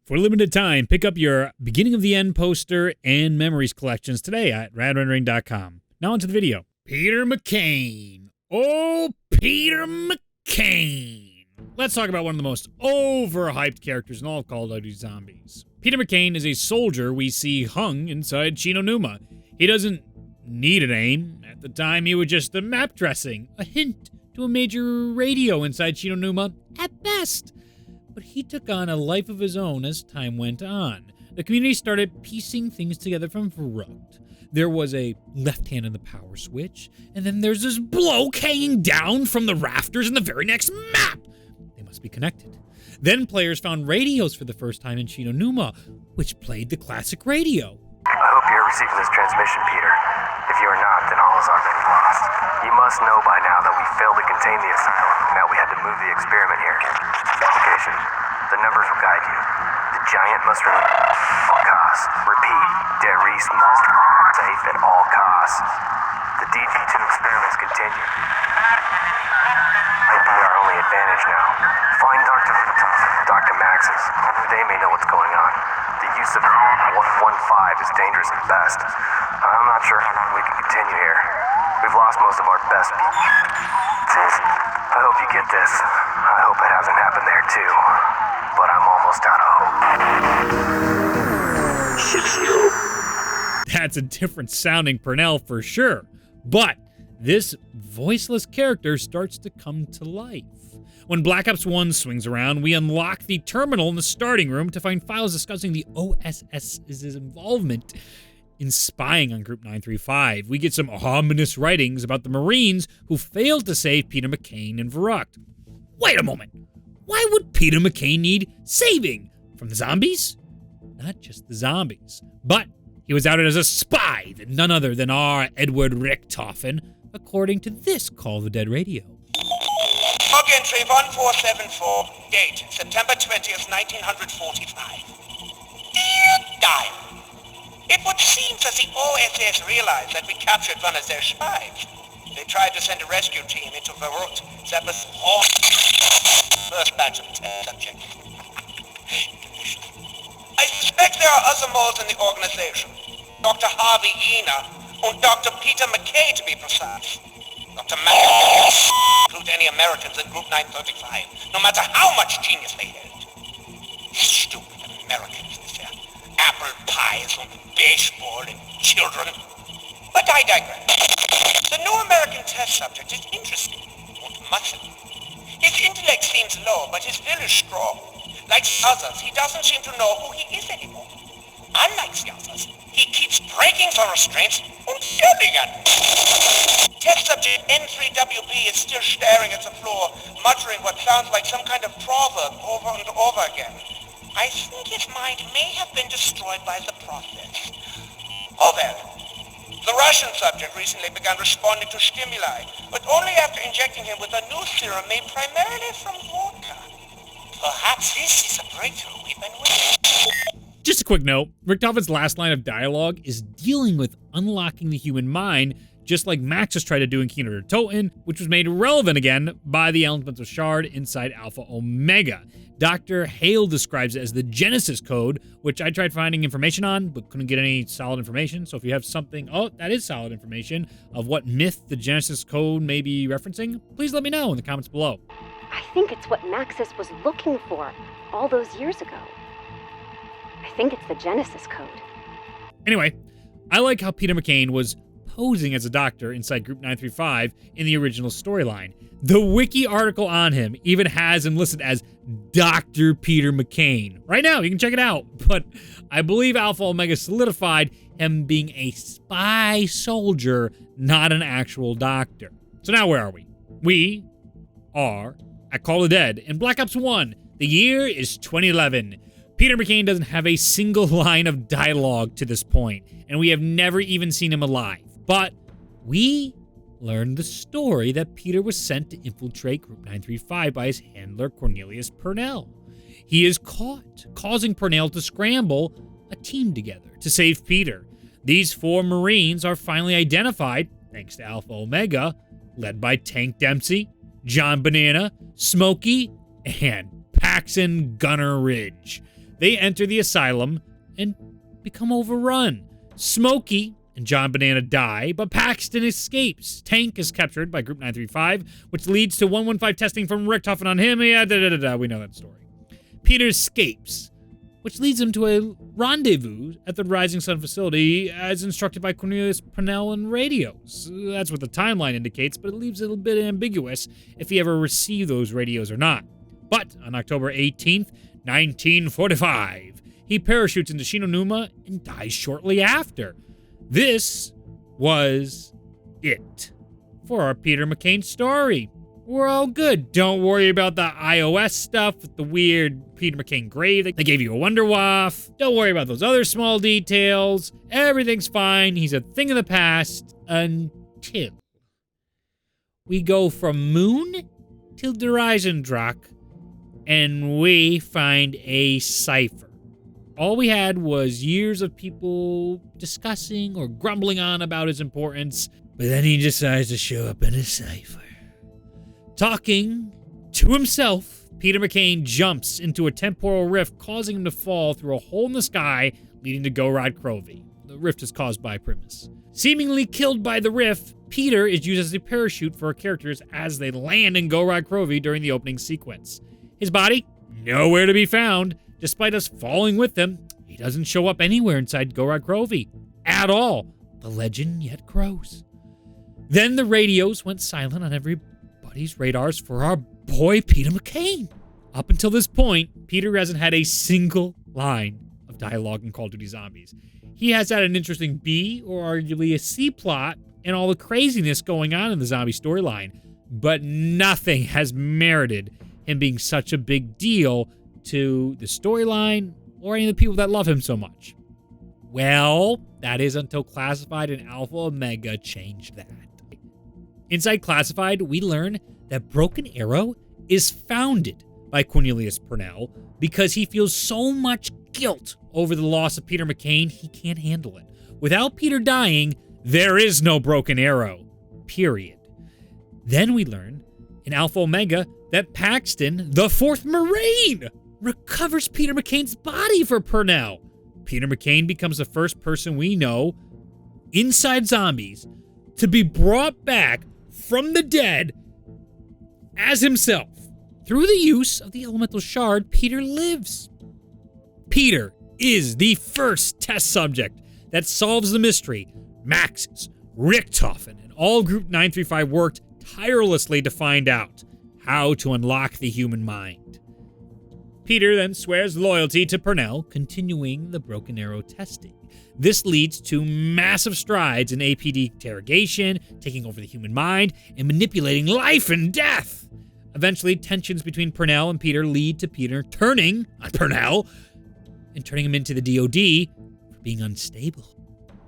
For a limited time, pick up your Beginning of the End poster and memories collections today at radrendering.com. Now onto the video. Peter McCain. Oh, Peter McCain. Let's talk about one of the most overhyped characters in all of Call of Duty Zombies. Peter McCain is a soldier we see hung inside Chino Numa. He doesn't need a name. At the time, he was just a map dressing, a hint to a major radio inside Chino Numa at best. But he took on a life of his own as time went on. The community started piecing things together from Verrucht. There was a left hand in the power switch, and then there's this bloke hanging down from the rafters in the very next map. They must be connected. Then players found radios for the first time in Chino Numa, which played the classic radio. I hope you're receiving this transmission, Peter. If you are not, then all is already lost. You must know by now that we failed to contain the asylum, and that we had to move the experiment here. Location. The numbers will guide you. The giant must remain at all costs. Repeat, der Reese must remain safe at all costs. The DG2 experiments continue. Might be our only advantage now. Find Dr. Max's. They may know what's going on. The use of 115 is dangerous at best. I'm not sure we can continue here. We've lost most of our best people. I hope you get this. I hope it hasn't happened there too. But I'm almost out of hope. 6-0. That's a different sounding Purnell for sure. But this voiceless character starts to come to life. When Black Ops 1 swings around, we unlock the terminal in the starting room to find files discussing the OSS's involvement in spying on Group 935. We get some ominous writings about the Marines who failed to save Peter McCain and Verrucht. Wait a moment. Why would Peter McCain need saving? From the zombies? Not just the zombies. But he was outed as a spy, none other than our Edward Richtofen, according to this Call of the Dead radio. Log entry 1474, date September 20th, 1945. Dear Diary, it would seem that the OSS realized that we captured one of their spies. They tried to send a rescue team into Verrucht. That was all first batch of test subjects. I suspect there are other moles in the organization. Dr. Harvey Ena and Dr. Peter McCain, to be precise. Dr. McCain include any Americans in Group 935, no matter how much genius they held. Stupid Americans with their apple pies and baseball and children. But I digress. The new American test subject is interesting and muscly. His intellect seems low, but his will is strong. Like the others, he doesn't seem to know who he is anymore. Unlike the others, he keeps breaking the restraints and yelling at me. Test subject N3WB is still staring at the floor, muttering what sounds like some kind of proverb over and over again. I think his mind may have been destroyed by the process. Oh well. The Russian subject recently began responding to stimuli, but only after injecting him with a new serum made primarily from vodka. Perhaps this is a breakthrough we've been waiting. Just a quick note, Richtofen's last line of dialogue is dealing with unlocking the human mind, just like Max has tried to do in Kino der Toten, which was made relevant again by the Elemental Shard inside Alpha Omega. Dr. Hale describes it as the Genesis code, which I tried finding information on, but couldn't get any solid information. So if you have something, that is solid information, of what myth the Genesis code may be referencing, please let me know in the comments below. I think it's what Maxis was looking for all those years ago. I think it's the Genesis code. Anyway, I like how Peter McCain was posing as a doctor inside Group 935 in the original storyline. The wiki article on him even has him listed as Dr. Peter McCain. Right now, you can check it out. But I believe Alpha Omega solidified him being a spy soldier, not an actual doctor. So now where are we? We are at Call of the Dead in Black Ops 1. The year is 2011. Peter McCain doesn't have a single line of dialogue to this point, and we have never even seen him alive. But we learned the story that Peter was sent to infiltrate Group 935 by his handler Cornelius Purnell. He is caught, causing Purnell to scramble a team together to save Peter. These 4 Marines are finally identified, thanks to Alpha Omega, led by Tank Dempsey, John Banana, Smokey, and Paxton Gunner Ridge. They enter the asylum and become overrun. Smokey and John Banana die, but Paxton escapes. Tank is captured by Group 935, which leads to 115 testing from Richthofen on him. Yeah, we know that story. Peter escapes, which leads him to a rendezvous at the Rising Sun facility as instructed by Cornelius Purnell in radios. That's what the timeline indicates, but it leaves it a bit ambiguous if he ever received those radios or not. But on October 18th, 1945, he parachutes into Shino Numa and dies shortly after. This was it for our Peter McCain story. We're all good. Don't worry about the iOS stuff with the weird Peter McCain grave. They gave you a Wonderwaff. Don't worry about those other small details. Everything's fine. He's a thing of the past until we go from Moon till Dreisendrach and we find a cipher. All we had was years of people discussing or grumbling on about his importance, but then he decides to show up in a cipher. Talking to himself, Peter McCain jumps into a temporal rift, causing him to fall through a hole in the sky, leading to Gorod Krovi. The rift is caused by Primis. Seemingly killed by the rift, Peter is used as a parachute for our characters as they land in Gorod Krovi during the opening sequence. His body, nowhere to be found. Despite us falling with him, he doesn't show up anywhere inside Gorod Krovi. At all. The legend yet grows. Then the radios went silent on everybody's radars for our boy Peter McCain. Up until this point, Peter hasn't had a single line of dialogue in Call of Duty Zombies. He has had an interesting B, or arguably a C plot, and all the craziness going on in the zombie storyline, but nothing has merited him being such a big deal to the storyline or any of the people that love him so much. Well, that is until Classified and Alpha Omega changed that. Inside Classified, we learn that Broken Arrow is founded by Cornelius Purnell because he feels so much guilt over the loss of Peter McCain, he can't handle it. Without Peter dying, there is no Broken Arrow. Period. Then we learn in Alpha Omega that Paxton, the 4th Marine, recovers Peter McCain's body for Purnell. Peter McCain becomes the first person we know inside Zombies to be brought back from the dead as himself. Through the use of the elemental shard, Peter lives. Peter is the first test subject that solves the mystery. Maxis, Richthofen, and all Group 935 worked tirelessly to find out how to unlock the human mind. Peter then swears loyalty to Purnell, continuing the Broken Arrow testing. This leads to massive strides in APD interrogation, taking over the human mind, and manipulating life and death. Eventually, tensions between Purnell and Peter lead to Peter turning on Purnell and turning him into the DOD for being unstable.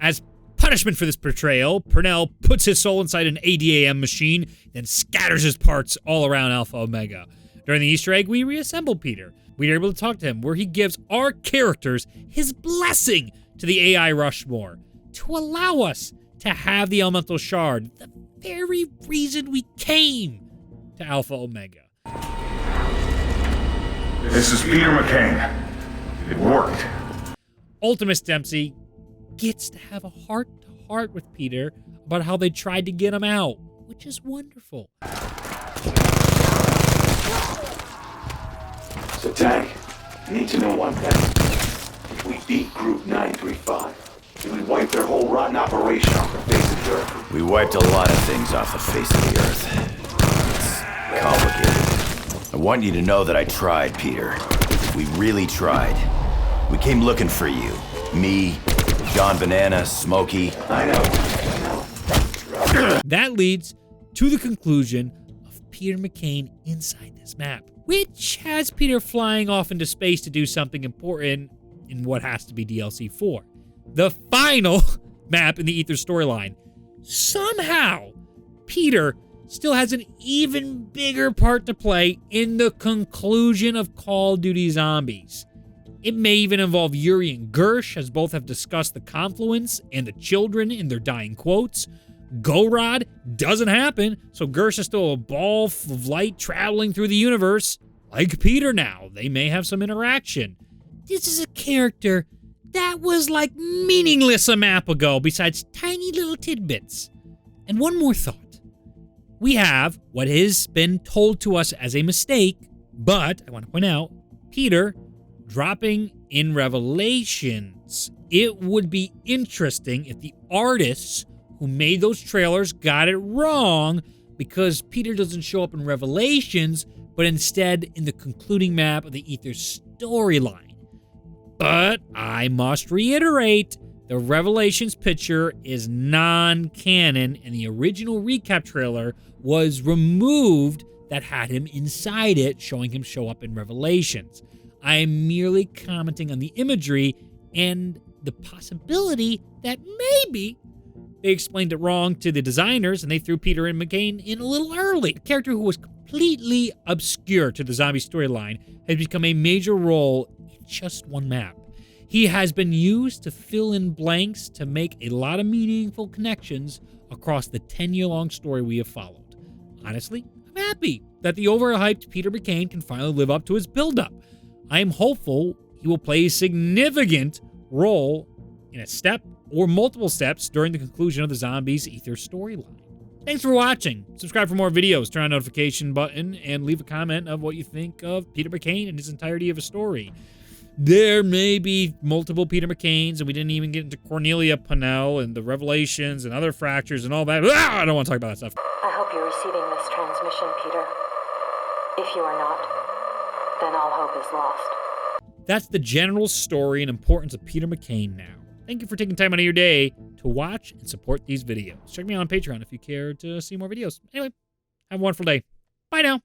As punishment for this betrayal, Purnell puts his soul inside an ADAM machine, then scatters his parts all around Alpha Omega. During the Easter egg, we reassemble Peter. We are able to talk to him, where he gives our characters his blessing to the AI Rushmore to allow us to have the elemental shard, the very reason we came to Alpha Omega. This is Peter McCain. It worked. Ultimis Dempsey gets to have a heart-to-heart with Peter about how they tried to get him out, which is wonderful. So, Tank, I need to know one thing. If we beat Group 935, do we wipe their whole rotten operation off the face of the Earth? We wiped a lot of things off the face of the Earth. It's complicated. I want you to know that I tried, Peter. We really tried. We came looking for you. Me, John Banana, Smokey. I know. That leads to the conclusion of Peter McCain inside this map, which has Peter flying off into space to do something important in what has to be DLC 4. The final map in the Aether storyline. Somehow, Peter still has an even bigger part to play in the conclusion of Call of Duty Zombies. It may even involve Yuri and Gersh, as both have discussed the confluence and the children in their dying quotes. Gorod doesn't happen, so Gersh is still a ball of light traveling through the universe. Like Peter now, they may have some interaction. this is a character that was like meaningless a map ago, besides tiny little tidbits. And one more thought. We have what has been told to us as a mistake, but I want to point out, Peter dropping in Revelations. It would be interesting if the artists who made those trailers got it wrong, because Peter doesn't show up in Revelations, but instead in the concluding map of the Aether storyline. But I must reiterate, the Revelations picture is non-canon, and the original recap trailer was removed that had him inside it, showing him show up in Revelations. I am merely commenting on the imagery and the possibility that maybe they explained it wrong to the designers and they threw Peter and McCain in a little early. A character who was completely obscure to the zombie storyline has become a major role in just one map. He has been used to fill in blanks to make a lot of meaningful connections across the 10-year-long story we have followed. Honestly, I'm happy that the overhyped Peter McCain can finally live up to his build-up. I am hopeful he will play a significant role in a step or multiple steps during the conclusion of the Zombies Aether storyline. Thanks for watching. Subscribe for more videos, turn on the notification button, and leave a comment of what you think of Peter McCain and his entirety of his story. There may be multiple Peter McCains, and we didn't even get into Cornelia Pennell and the Revelations and other fractures and all that. I don't want to talk about that stuff. I hope you're receiving this transmission, Peter. If you are not, then all hope is lost. That's the general story and importance of Peter McCain now. Thank you for taking time out of your day to watch and support these videos. Check me out on Patreon if you care to see more videos. Anyway, have a wonderful day. Bye now.